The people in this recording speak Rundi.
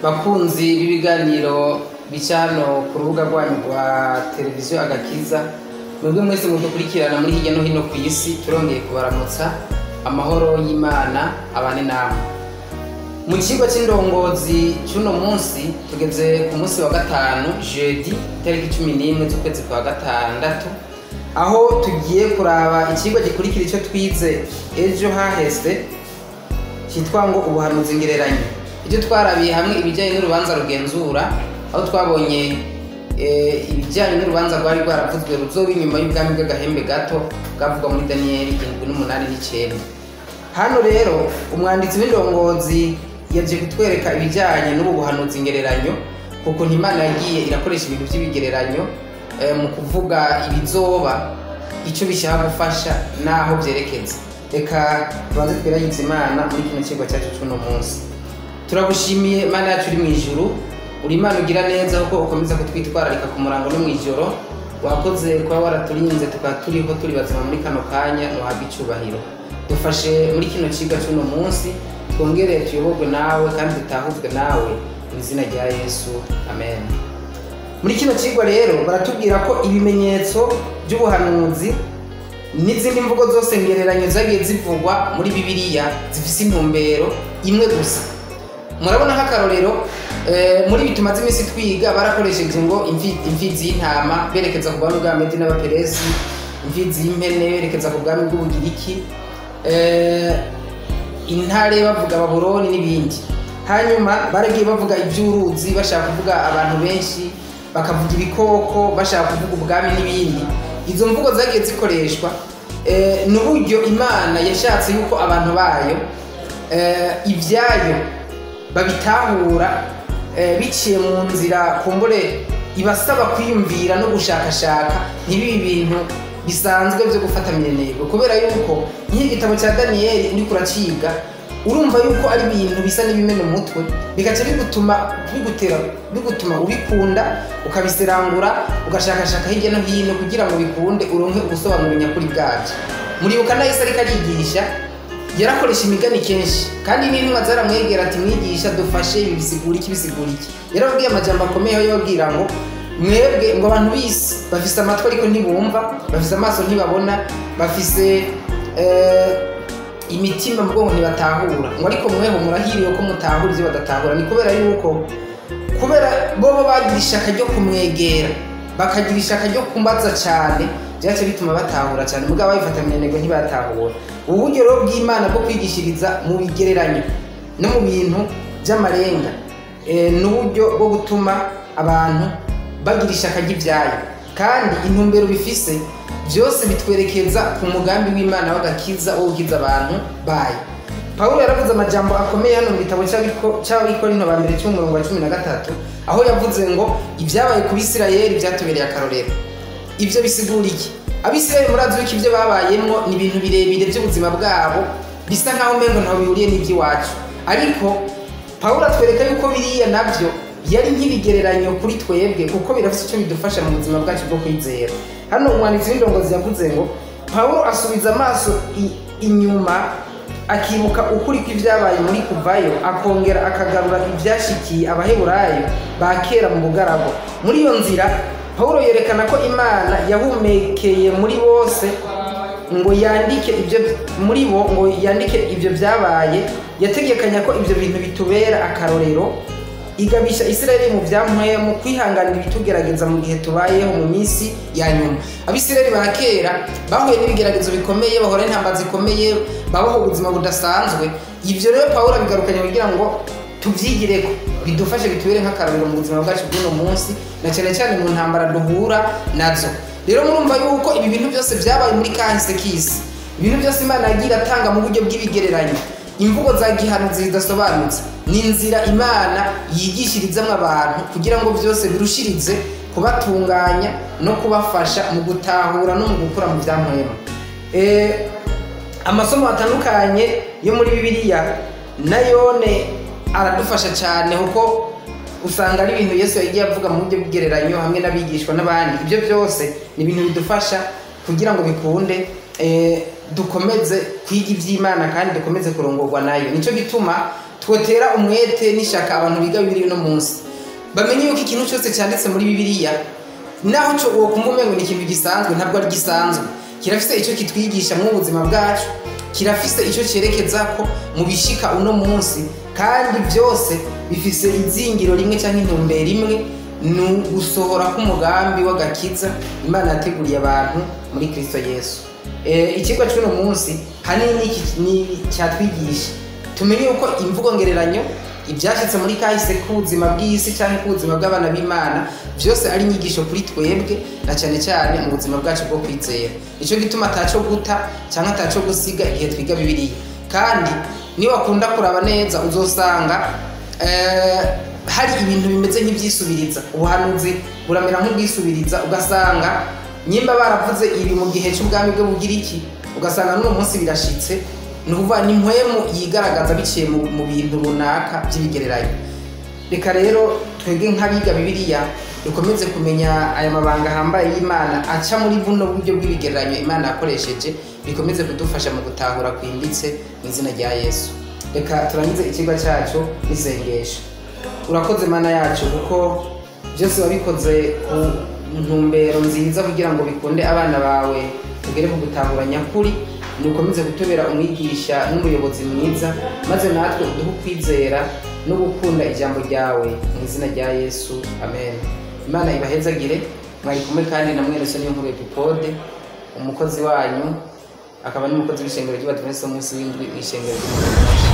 bakunzi b'ibiganiro bicano ku rubuga rwanyu rwa televiziyo Agakiza, mwebwe mwese mudukurikirana muri hirya no hino ku isi, turongeye kubaramutsa. Amahoro y'Imana abane namwe. Mu kigo cy'indongozi cy'uno munsi tugeze ku munsi wa gatanu, jeudi tariki 11 z'ukwezi kwa gatandatu, aho tugiye kuraba ikigo gikurikira icyo twize ejo haheze cyitwa ngo ubuhanuzi ngereranyo. Ibyo twarabiye hamwe ibijyanye n'urubanza rugenzura, aho twabonye ibijyanye n'urubanza rwari rwaravuzwe ruzoba inyuma y'ubwami bw'agahembe gato bwavugwa muri Daniyeli 7:8-9. Hano rero umwanditsi w'indongozi yaje kutwereka ibijyanye n'ubu buhanuzi ngereranyo, kuko Imana yagiye irakoresha ibintu by'ibigereranyo mu kuvuga ibizoba, icyo bishaka gufasha n'aho byerekeza. Reka tubanze twiragize Imana muri kino kigo cyacu cy'uno munsi. Turagushimiye Mana yacu uri mu ijuru, uri Imana ugira neza kuko ukomeza kutwitwararika ku murango no mu ijoro. Wakoze kuba waraturinze tukaba turiho turi bazima muri kano kanya, nuhabwe icyubahiro. Dufashe muri kino kigo cy'uno munsi, twongere tuyoborwe nawe kandi dutahuzwe nawe mu izina rya Yesu, amen. Muri kino kigo rero baratubwira ko ibimenyetso by'ubuhanuzi n'izindi mvugo zose ngereranyo zagiye zivugwa muri Bibiliya zifise intumbero imwe gusa. Murabona nk'akarorero muri bitumaze iminsi twiga barakoresheje ngo imfizi y'intama berekeza ku bwami bwa Medi n'Abaperesi, imfizi y'impene berekeza ku bwami bw'Ubugiriki, intare bavuga Babuloni n'ibindi. Hanyuma baragiye bavuga iby'uruzi bashaka kuvuga abantu benshi, bakavuga ibikoko bashaka kuvuga ubwami n'ibindi. Izo mvugo zagiye zikoreshwa n'uburyo Imana yashatse yuko abantu bayo ibyayo babitahura biciye mu nzira kumbure ibasaba kwiyumvira no gushakashaka, ntibibe ibintu bisanzwe byo gufata minenego. Kubera yuko nk'igitabo cya Daniyeli uri kuraciga urumva yuko ari ibintu bisa n'ibimena umutwe, bigaca bigutuma ubikunda, ukabiserangura, ugashakashaka hirya no hino kugira ngo bikunde uronke ubusobanuro nyakuri bwabyo. Muribuka na Yesu ariko arigisha yarakoresha imigani kenshi, kandi n'intumwa zaramwegera ati mwigisha dufashe ibi bisigura iki. Yarababwiye amajambo akomeye aho yababwira ngo mwebwe ngo abantu bisi bafise amatwi ariko ntibumva, bafise amaso ntibabona, bafise imitima mu bwonko ntibatahura, ngo ariko mweho murahiriye ko mutahura ibyo badatahura. Ni kubera yuko bobo bagira ishaka ryo kumwegera, bakagira ishaka ryo kumbaza cyane, byace bituma batahura cyane, mugabo babifata minenego ntibatahura. Ubu buryo rero bw'Imana bwo kwigishiriza mu bigereranyo no mu bintu by'amarenga n'uburyo bwo gutuma abantu bagira ishaka ry'ibyayo, kandi intumbero bifise byose bitwerekeza ku mugambi w'Imana w'agakiza wo gukiza abantu bayo. Pawulo yaravuze amajambo akomeye hano mu gitabo cy'Abikorino ba mbere 13, aho yavuze ngo ibyabaye ku Bisirayeli byatubereye akarorero. Ibyo bisigura iki? Abisirayeli murazi yuko ibyo babayemo ni ibintu birebire by'ubuzima bwabo, bisa nkaho umengo ntaho bihuriye n'iby'iwacu, ariko Pawulo atwereka yuko biriya nabyo yari nk'ibigereranyo kuri twebwe, kuko birafite icyo bidufasha mu buzima bwacu bwo kwizera. Hano umwanditsi w'indongozi yavuze ngo Pawulo asubiza amaso inyuma akibuka ukuri kw'ibyabaye muri kuvayo, akongera akagarura ibyashikiye abaheburayo ba kera mu bugaragwa. Muri iyo nzira Pawulo yerekana ko Imana yahumekeye muri bose ngo yandike ibyo muri bo, ngo yandike ibyo byabaye, yategekanya ko ibyo bintu bitubera akarorero, igabisha Isirayeli mu byamuhaye mu kwihanganira ibitugerageza mu gihe tubayeho mu minsi ya nyuma. Abisirayeli ba kera bahuye n'ibigeragezo bikomeye, bahora n'intambara zikomeye, babaho ubuzima budasanzwe. Ibyo rero Pawulo abigarukanya kugira ngo tubyigireko, bidufashe bitubere nk'akarorero mu buzima bwacu bw'uno munsi, na cyane cyane mu ntambara duhura nazo. Rero murumva yuko ibi bintu byose byabaye muri kahise k'isi, ibintu byose Imana yagiye atanga mu buryo bw'ibigereranyo, imvugo za gihanuzi zidasobanutse, ni inzira Imana yigishirizamo abantu kugira ngo byose birushirize kubatunganya no kubafasha mu gutahura no mu gukura mu byamuhema. Amasomo atandukanye yo muri Bibiliya nayone aradufasha cyane, kuko usanga ari ibintu Yesu yagiye avuga mu buryo bw'igereranyo hamwe n'abigishwa n'abandi. Ibyo byose ni ibintu bidufasha kugira ngo bikunde dukomeze kwiga iby'Imana kandi dukomeze kurongorwa nayo. Nico gituma twotera umwete n'ishaka abantu biga Bibiliya no munsi bamenye yuko ikintu cyose cyanditse muri Bibiliya naho cyo uwo kumva umengo ni ikintu gisanzwe, ntabwo ari gisanzwe. Kirafise icyo kitwigisha mu buzima bwacu, kirafise icyo cyerekeza ko mu bishika uno munsi, kandi byose bifise izingiro rimwe cyangwa intumbero imwe, ni gusohora k'umugambi w'agakiza Imana yateguriye abantu muri Kristo Yesu. Ikigo cy'uno munsi hanini ni cyatwigisha tumenye uko imvugo ngereranyo ibyashitse muri kahise k'ubuzima bw'isi cyangwa k'ubuzima bw'abana b'Imana byose ari inyigisho kuri twebwe, na cyane cyane mu buzima bwacu bwo kwizera. Icyo gituma ataco guta cyangwa ataco gusiga igihe twiga Bibiliya. Kandi niba wakunda kuraba neza uzosanga hari ibintu bimeze nk'ibyisubiriza. Ubuhanuzi buramera nk'ubwisubiriza, ugasanga nyimba baravuze ibi mu gihe cy'ubwami bwo Bugiriki, ugasanga n'uno munsi birashitse. Nuvuga ni mpwemu yigaragaza biciye mu bintu runaka by'ibigereranyo. Reka rero twebwe nk'abiga Bibiliya dukomeze kumenya aya mabanga ahambaye y'Imana aca muri buno buryo bw'ibigereranyo Imana yakoresheje, bikomeze kudufasha mu gutahura kwimbitse mu izina rya Yesu. Reka turangize ikigo cyacu n'isengesho. Urakoze Mana yacu kuko byose wabikoze ku ntumbero nziza kugira ngo bikunde abana bawe tugere ku gutahura nyakuri. Nukomeze kutubera umwigisha n'umuyobozi mwiza, maze natwe uduhe kwizera no gukunda ijambo ryawe mu izina rya Yesu, amen. Imana ibahezagire. Mwari kumwe kandi na mwene Sonia Nkuru Epipode, umukozi wanyu akaba n'umukozi w'ishengero ry'Abadventiste munsi w'indwi w'ishengero ry'Imana.